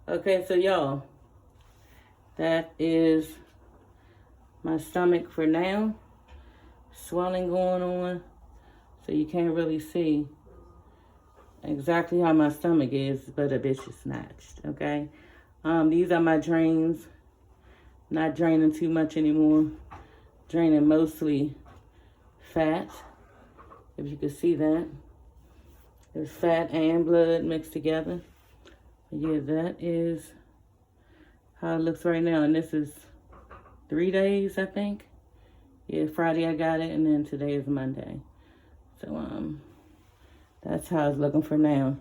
Okay, so y'all, that is my stomach for now. Swelling going on, so you can't really see exactly how my stomach is, but a bitch is snatched, okay? These are my drains. Not draining too much anymore. Draining mostly fat, if you can see that. There's fat and blood mixed together. Yeah, that is how it looks right now. And this is 3 days, I think. Yeah, Friday I got it, and then today is Monday. So, that's how it's looking for now.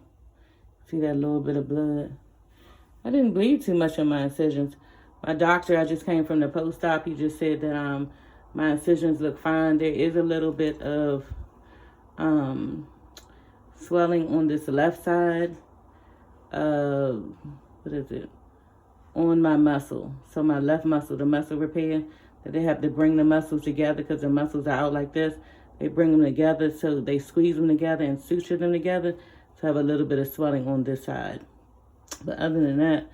See that little bit of blood? I didn't bleed too much on my incisions. My doctor, I just came from the post-op. He just said that my incisions look fine. There is a little bit of swelling on this left side of, what is it? On my muscle. So my left muscle, the muscle repair, that they have to bring the muscles together because the muscles are out like this. They bring them together, so they squeeze them together and suture them together to have a little bit of swelling on this side. But other than that,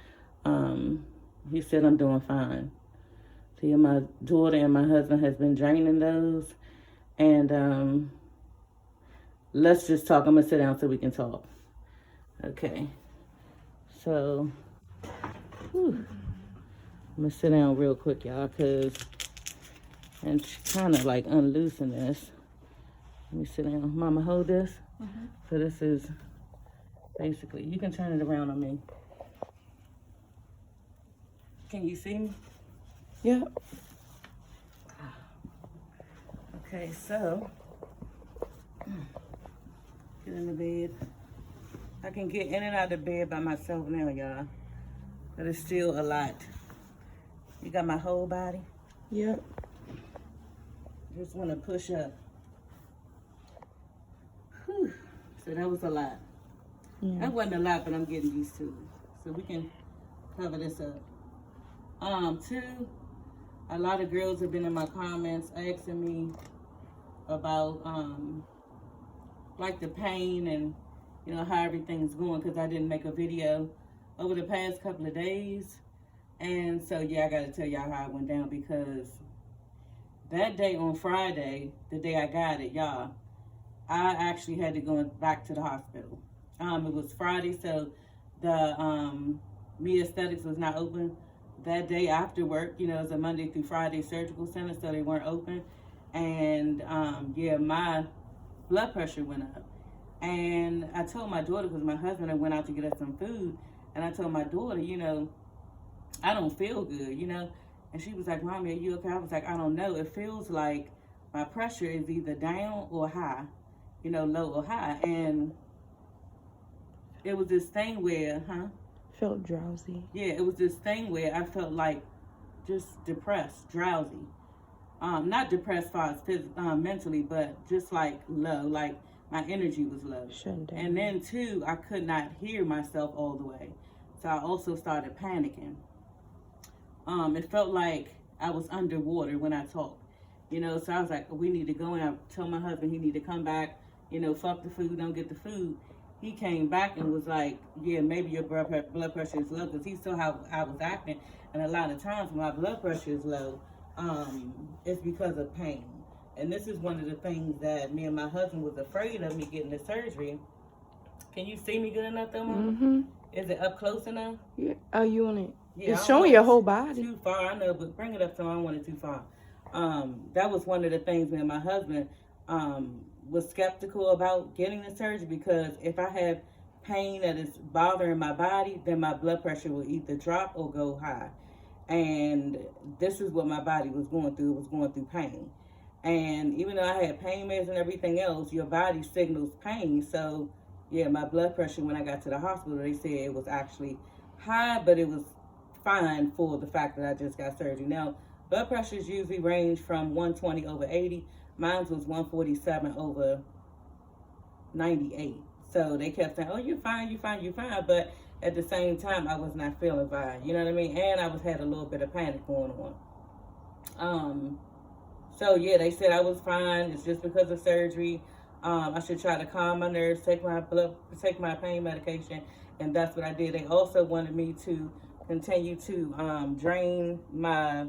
he said I'm doing fine. See, my daughter and my husband has been draining those. And let's just talk. I'm going to sit down so we can talk. Okay. So, I'm going to sit down real quick, y'all, and kind of like unloosen this. Let me sit down. Mama, hold this. So this is basically, you can turn it around on me. Can you see me? Yeah. Okay, so get in the bed. I can get in and out of the bed by myself now, y'all. But it's still a lot. You got my whole body? Yep. Just want to push up. Whew. So that was a lot. Yeah. That wasn't a lot, but I'm getting used to it. So we can cover this up. Two, a lot of girls have been in my comments asking me about like the pain and how everything's going, because I didn't make a video over the past couple of days. And so yeah, I gotta tell y'all how it went down, because that day on Friday, the day I got it, y'all, I actually had to go back to the hospital. It was Friday, so the Me Aesthetics was not open that day after work. It's a Monday through Friday surgical center, so they weren't open. And yeah, my blood pressure went up. And I told my daughter, because my husband had went out to get us some food, and I told my daughter, I don't feel good, And she was like, Mommy, are you okay? I was like, I don't know. It feels like my pressure is either down or high, low or high. And it was this thing where, Felt drowsy. Yeah, it was this thing where I felt like just depressed, drowsy. Not depressed as mentally, but just like low, like my energy was low. Shutting down. And then two, I could not hear myself all the way. So I also started panicking. It felt like I was underwater when I talked. So I was like, we need to go. And I told my husband he need to come back, fuck the food, don't get the food. He came back and was like, yeah, maybe your blood pressure is low, because he saw how I was acting. And a lot of times when my blood pressure is low, it's because of pain. And this is one of the things that me and my husband was afraid of, me getting the surgery. Can you see me good enough though, Mama? Mm-hmm. Is it up close enough? Yeah. Oh, you on it? Yeah, it's showing your whole body. Too far, I know, but bring it up so I don't want it too far. That was one of the things me and my husband was skeptical about getting the surgery, because if I have pain that is bothering my body, then my blood pressure will either drop or go high. And this is what my body was going through. It was going through pain. And even though I had pain meds and everything else, your body signals pain. So yeah, my blood pressure, when I got to the hospital, they said it was actually high, but it was fine for the fact that I just got surgery. Now, blood pressures usually range from 120 over 80. Mine was 147 over 98. So they kept saying, oh, you're fine, you're fine, you're fine. But at the same time, I was not feeling fine. You know what I mean? And I had a little bit of panic going on. So yeah, they said I was fine. It's just because of surgery. I should try to calm my nerves, take my pain medication, and that's what I did. They also wanted me to continue to drain my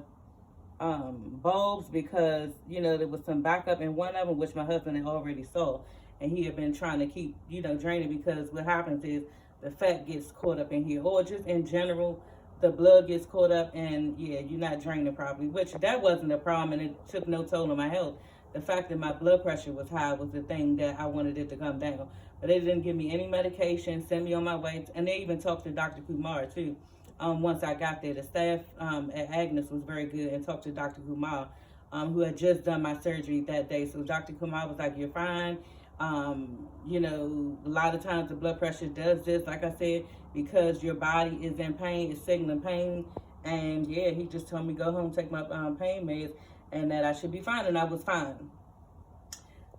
bulbs because, you know, there was some backup in one of them, which my husband had already saw, and he had been trying to keep, you know, draining, because what happens is the fat gets caught up in here, or just in general, the blood gets caught up, and yeah, you're not draining properly, which that wasn't a problem, and it took no toll on my health. The fact that my blood pressure was high was the thing that I wanted it to come down. But they didn't give me any medication, send me on my way, and they even talked to Dr. Kumar too. Once I got there, the staff at Agnes was very good and talked to Dr. Kumar, who had just done my surgery that day. So Dr. Kumar was like, "You're fine. You know, a lot of times the blood pressure does this, like I said, because your body is in pain, it's signaling pain." And yeah, he just told me go home, take my pain meds, and that I should be fine, and I was fine.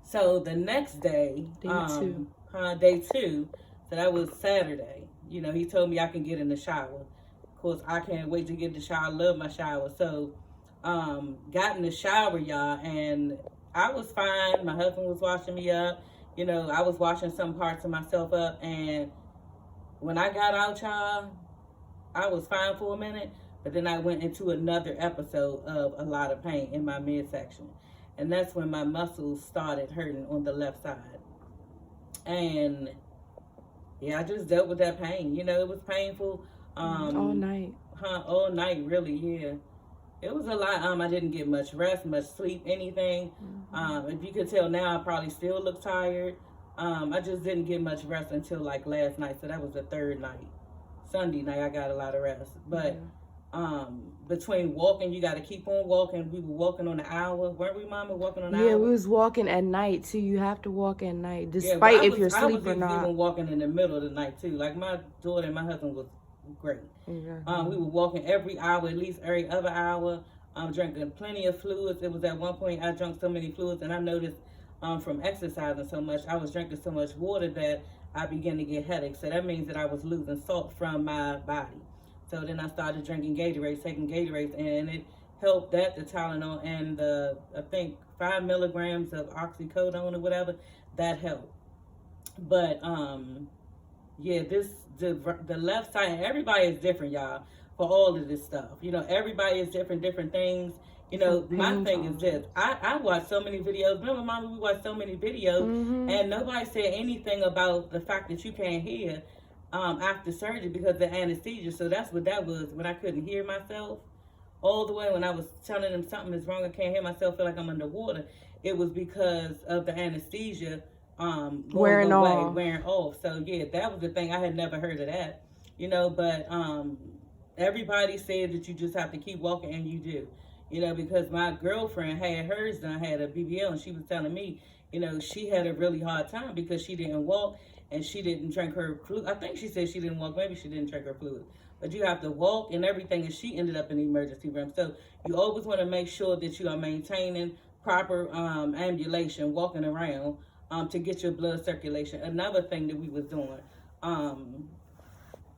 So the next day, day two, so that was Saturday. You know, he told me I can get in the shower. Of course, I can't wait to get in the shower. I love my shower. So, got in the shower, y'all, and I was fine. My husband was washing me up. You know, I was washing some parts of myself up, and when I got out, y'all, I was fine for a minute, but then I went into another episode of a lot of pain in my midsection. And that's when my muscles started hurting on the left side. And yeah, I just dealt with that pain. You know, it was painful. All night. All night, really, yeah. It was a lot. I didn't get much rest, much sleep, anything. If you could tell now, I probably still look tired. I just didn't get much rest until like last night. So that was the third night. Sunday night, I got a lot of rest. But between walking, you got to keep on walking. We were walking on the hour. Weren't we, Mama, walking on the hour? Yeah, we was walking at night, too. You have to walk at night, despite if you're asleep or not. I was even walking in the middle of the night, too. Like, my daughter and my husband was great. We were walking every hour, at least every other hour, drinking plenty of fluids. It was at one point I drank so many fluids, and I noticed from exercising so much, I was drinking so much water that I began to get headaches. So that means that I was losing salt from my body. So then I started drinking Gatorade, taking Gatorades, and it helped that, the Tylenol, and the, I think, 5 milligrams of oxycodone or whatever, that helped. But, yeah, the left side, everybody is different, y'all, for all of this stuff. You know, everybody is different things. You know, my thing is this. I watched so many videos. Remember, Mama, we watched so many videos, and nobody said anything about the fact that you can't hear after surgery because of the anesthesia. So that's what that was, when I couldn't hear myself all the way, when I was telling them something is wrong, I can't hear myself, feel like I'm underwater. It was because of the anesthesia wearing off. So yeah, that was the thing. I had never heard of that, you know, but everybody said that you just have to keep walking, and you do, you know, because my girlfriend had hers done, had a BBL, and she was telling me, you know, she had a really hard time because she didn't walk and she didn't drink her fluid. I think she said she didn't walk, maybe she didn't drink her fluid, but you have to walk and everything, and she ended up in the emergency room. So you always want to make sure that you are maintaining proper ambulation, walking around, to get your blood circulation. Another thing that we was doing,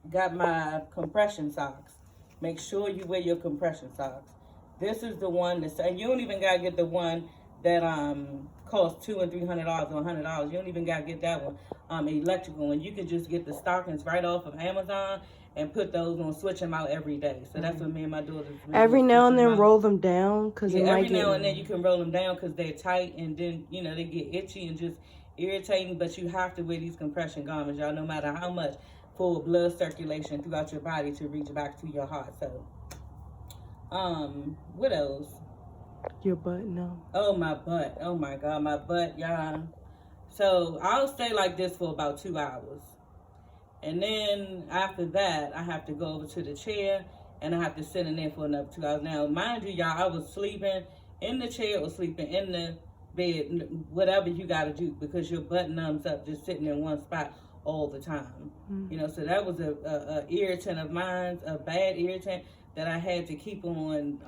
got my compression socks. Make sure you wear your compression socks. This is the one that's, and you don't even gotta get the one that costs $200 and $300 or $100. You don't even gotta get that one, electrical one. You can just get the stockings right off of Amazon and put those on, switch them out every day. So that's what me and my daughter. Every now and then roll them down, because every now and then you can roll them down because they're tight, and then, you know, they get itchy and just irritating. But you have to wear these compression garments, y'all, no matter how much, for blood circulation throughout your body to reach back to your heart. So what else? Your butt, no. Oh, my butt. Oh my God, my butt, y'all. So I'll stay like this for about 2 hours. And then after that, I have to go over to the chair, and I have to sit in there for another 2 hours. Now, mind you, y'all, I was sleeping in the chair or sleeping in the bed, whatever you got to do, because your butt numbs up just sitting in one spot all the time. You know, so that was a irritant of mine, a bad irritant that I had to keep on,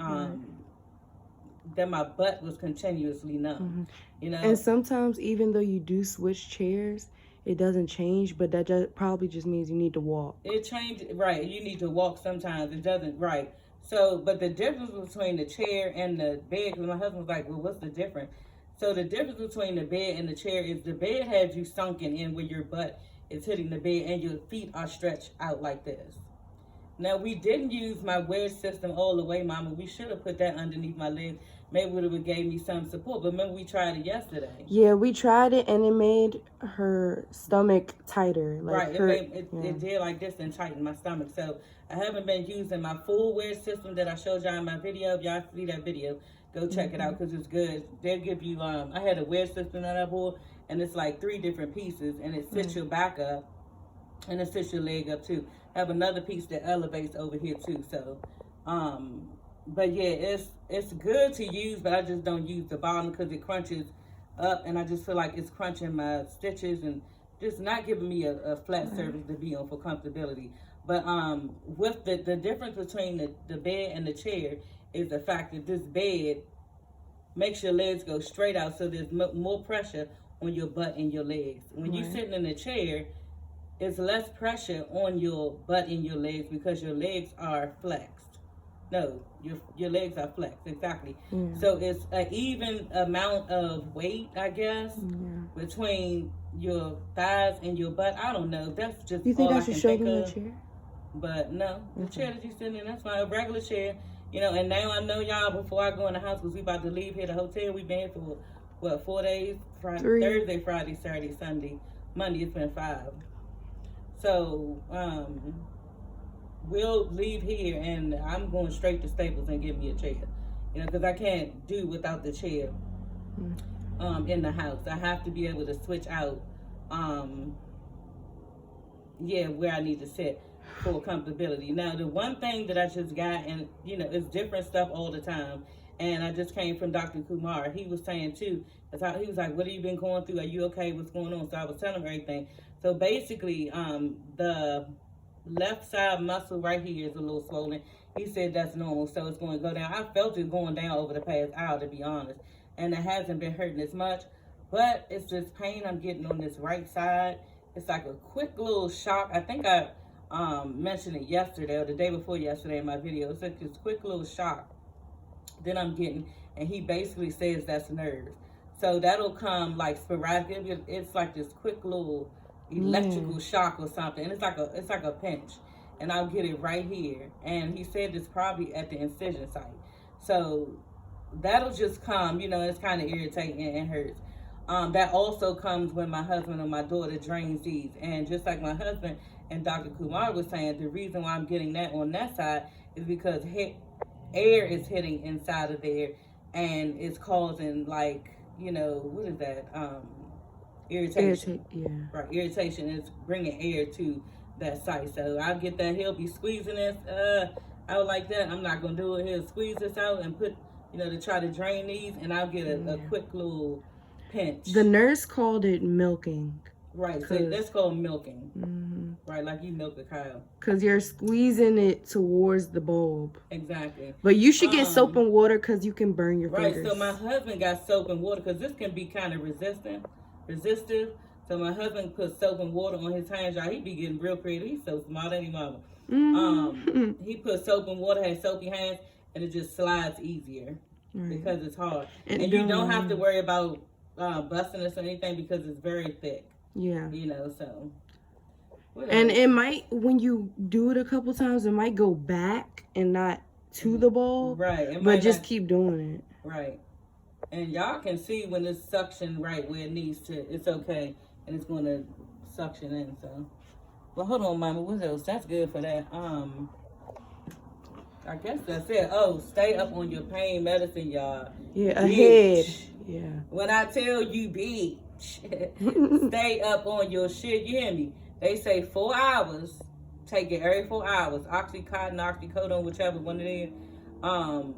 that my butt was continuously numb, you know. And sometimes, even though you do switch chairs, it doesn't change, but that probably just means you need to walk. It changed, right. You need to walk sometimes. It doesn't, right. So, but the difference between the chair and the bed, because my husband was like, well, what's the difference? So the difference between the bed and the chair is the bed has you sunken in where your butt is hitting the bed and your feet are stretched out like this. Now, we didn't use my wedge system all the way, Mama. We should have put that underneath my legs. Maybe it would have gave me some support. But remember, we tried it yesterday. Yeah, we tried it, and it made her stomach tighter. Like right, it did like this and tighten my stomach. So I haven't been using my full wedge system that I showed y'all in my video. If y'all see that video, go check it out because it's good. They'll give you, I had a wedge system that I bought, and it's like 3 different pieces, and it sits your back up, and it sits your leg up too. I have another piece that elevates over here too. So, but yeah, it's good to use, but I just don't use the bottom because it crunches up, and I just feel like it's crunching my stitches and just not giving me a flat surface to be on for comfortability. But with the difference between the bed and the chair is the fact that this bed makes your legs go straight out, so there's more pressure on your butt and your legs. When you're sitting in a chair, it's less pressure on your butt and your legs because your legs are flexed. No, your legs are flexed, exactly. Yeah. So it's an even amount of weight, I guess, between your thighs and your butt. I don't know. That's just you think all I should show them the chair? But no, the chair that you're sitting in, that's fine. A regular chair, you know. And now I know y'all, before I go in the house, because we about to leave here, the hotel, we've been here for, what, 4 days? Thursday, Friday, Saturday, Sunday. Monday, it's been 5. So, we'll leave here, and I'm going straight to Staples and get me a chair. You know, because I can't do without the chair in the house. I have to be able to switch out, where I need to sit for comfortability. Now, the one thing that I just got, and, you know, it's different stuff all the time, and I just came from Dr. Kumar. He was saying, too, he was like, what have you been going through? Are you okay? What's going on? So I was telling him everything. So basically, the left side muscle right here is a little swollen. He said that's normal, so it's going to go down. I felt it going down over the past hour, to be honest, and it hasn't been hurting as much, but it's this pain I'm getting on this right side. It's like a quick little shock. I think I mentioned it yesterday or the day before yesterday in my video. It's like this quick little shock that I'm getting, and he basically says that's nerves. So that'll come like sporadically. It's like this quick little electrical shock or something, and it's like a pinch, and I'll get it right here. And he said it's probably at the incision site. So that'll just come, you know, it's kind of irritating and hurts. That also comes when my husband or my daughter drains these. And just like my husband and Dr. Kumar was saying, the reason why I'm getting that on that side is because air is hitting inside of there, and it's causing, like, you know, what is that? Irritation. Right, irritation is bringing air to that site. So I'll get that. He'll be squeezing this out like that. I'm not going to do it. He'll squeeze this out and put, you know, to try to drain these, and I'll get a quick little pinch. The nurse called it milking. Right, so that's called milking. Right, like you milk a cow. Because you're squeezing it towards the bulb. Exactly. But you should get soap and water because you can burn your fingers. Right, so my husband got soap and water because this can be kind of resistive. So my husband put soap and water on his hands. Y'all, he be getting real creative. He's so smart, ain't he, mama? He put soap and water, had soapy hands, and it just slides easier because it's hard. And you don't have to worry about busting this or anything because it's very thick. Yeah. You know, so. And it might, when you do it a couple times, it might go back and not to the bulb. Right. But just keep doing it. Right. And y'all can see when it's suction right where it needs to, it's okay. And it's going to suction in, so. Well, hold on, Mama. What else? That's good for that. I guess that's it. Oh, stay up on your pain medicine, y'all. Yeah, ahead. Yeah. When I tell you, bitch, stay up on your shit. You hear me? They say 4 hours. Take it every 4 hours. Oxycontin, oxycodone, whichever one it is.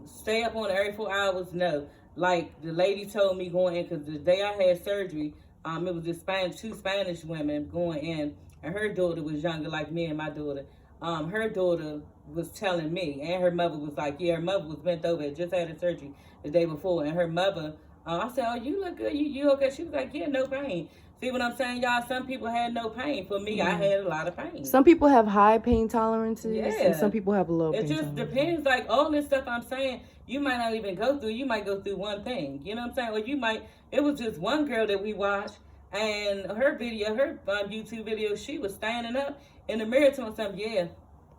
Stay up on it every 4 hours. No. Like the lady told me going in, because the day I had surgery, it was this two Spanish women going in, and her daughter was younger like me and my daughter. Her daughter was telling me, and her mother was like, yeah, her mother was bent over, had just had a surgery the day before, and her mother, I said, oh, you look good, you okay? She was like, yeah, no pain. See what I'm saying, y'all? Some people had no pain. For me, I had a lot of pain. Some people have high pain tolerances, and some people have low pain tolerances. It just depends. Like, all this stuff I'm saying, you might not even go through. You might go through one thing. You know what I'm saying? Or you might, it was just one girl that we watched, And her YouTube video, she was standing up in the mirror telling something, yeah.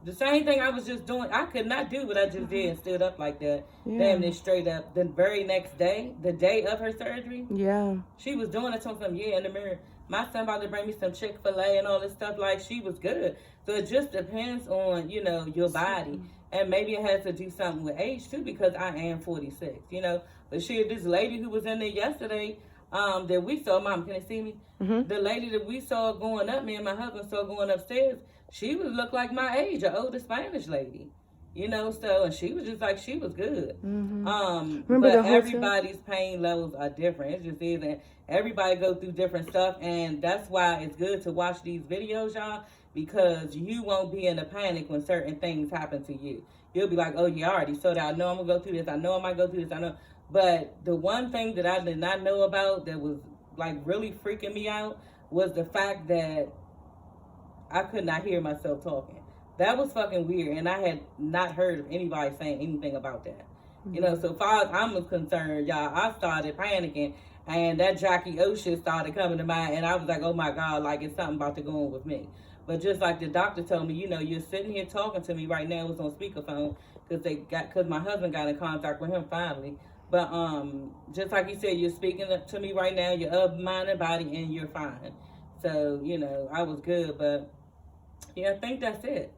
The same thing I was just doing, I could not do what I just did and stood up like that. Yeah. Damn it, straight up. The very next day, the day of her surgery, yeah, she was doing it to some, in the mirror. My son about to bring me some Chick-fil-A and all this stuff, like, she was good. So it just depends on, your body. And maybe it has to do something with age, too, because I am 46, But this lady who was in there yesterday, that we saw, Mom, can you see me? Mm-hmm. The lady that we saw going up, me and my husband saw going upstairs, she would look like my age, an older Spanish lady, so, and she was just like, she was good. Mm-hmm. But everybody's pain levels are different. It just is, and everybody go through different stuff, and that's why it's good to watch these videos, y'all, because you won't be in a panic when certain things happen to you. You'll be like, oh, yeah, I already saw that. I know I'm going to go through this. I know I might go through this. I know. But the one thing that I did not know about that was, like, really freaking me out was the fact that I could not hear myself talking. That was fucking weird, and I had not heard of anybody saying anything about that. Mm-hmm. So far as I'm concerned, y'all, I started panicking, and that Jackie O shit started coming to mind, and I was like, oh my God, like, it's something about to go on with me. But just like the doctor told me, you're sitting here talking to me right now. It was on speakerphone because my husband got in contact with him finally. But just like he said, you're speaking to me right now. You're of mind and body, and you're fine. So, I was good. But, yeah, I think that's it.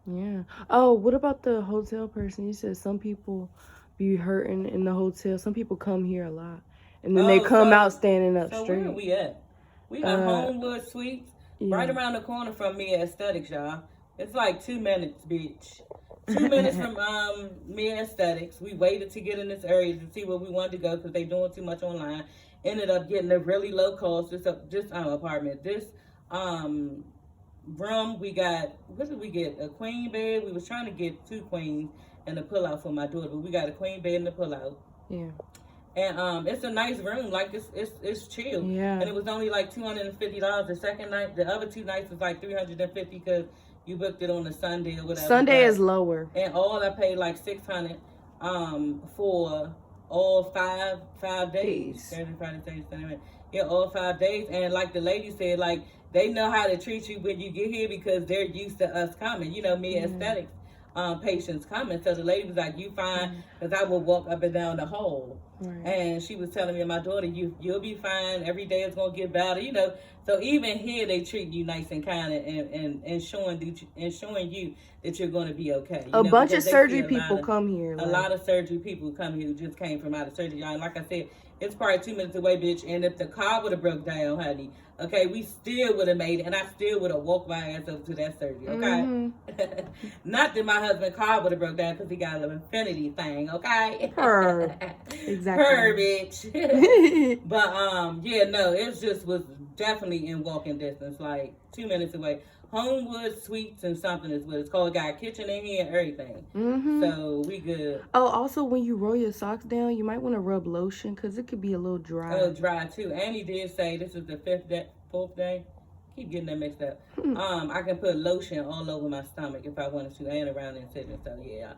Yeah. Oh, what about the hotel person? You said some people be hurting in the hotel. Some people come here a lot. And then they come out standing up straight. Where are we at? We at Homewood Suites. Yeah. Right around the corner from Mia Aesthetics, y'all. It's like 2 minutes, bitch. 2 minutes from Mia Aesthetics. We waited to get in this area to see where we wanted to go because they doing too much online. Ended up getting a really low cost apartment. This room, we got, what did we get? A queen bed. We was trying to get 2 queens and a pull-out for my daughter, but we got a queen bed and a pull-out. Yeah. And it's a nice room, like it's chill. Yeah. And it was only like $250 the second night. The other 2 nights was like $350 because you booked it on a Sunday or whatever. Sunday is lower. And all I paid like $600 for all five days. Saturday, Friday, Saturday, Sunday. Yeah, all 5 days. And like the lady said, like they know how to treat you when you get here because they're used to us coming. Mia Aesthetics patients coming. So the lady was like, you fine, because I will walk up and down the hall. Right. And she was telling me and my daughter, you'll be fine. Every day is going to get better, So even here, they treat you nice and kind and showing you that you're going to be okay. A bunch of surgery people come here. A lot of surgery people come here who just came from out of surgery. And like I said, it's probably 2 minutes away, bitch. And if the car would have broke down, honey, okay, we still would have made it. And I still would have walked my ass up to that surgery, okay? Not that my husband's car would have broke down because he got an infinity thing, okay? Exactly. Her, bitch. But, yeah, no, it just was definitely in walking distance, like 2 minutes away. Homewood Suites and something is what it's called. It got a kitchen in here and everything. So we good. Oh, also when you roll your socks down, you might want to rub lotion because it could be a little dry. A little dry too. And he did say this is the 4th day. Keep getting that mixed up. I can put lotion all over my stomach if I wanted to and around the incision. So yeah.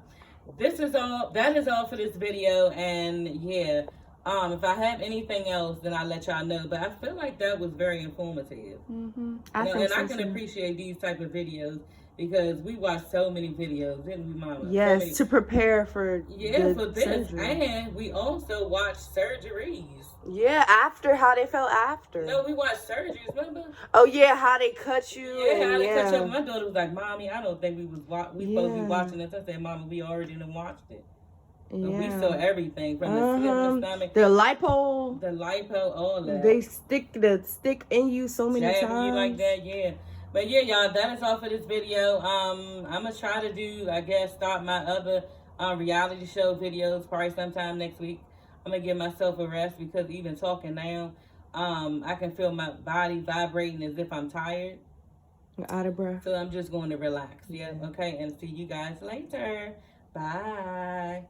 That is all for this video. And yeah. If I have anything else, then I'll let y'all know. But I feel like that was very informative. I can appreciate these type of videos because we watch so many videos, didn't we, Mama? Yes, to prepare for for this. Surgery. And we also watch surgeries. Yeah, after how they felt after. No, we watched surgeries, remember? Oh yeah, how they cut you. Yeah, how they cut you. My daughter was like, "Mommy, I don't think we supposed to be watching this." I said, "Mama, we already done watched it." So we saw everything from the slip in the stomach, the lipo, all that. They stick the stick in you so many times. You like that, yeah. But yeah, y'all, that is all for this video. I'm gonna try to do, I guess, start my other reality show videos probably sometime next week. I'm gonna give myself a rest because even talking now, I can feel my body vibrating as if I'm tired. You're out of breath. So I'm just going to relax. Yeah, okay, and see you guys later. Bye.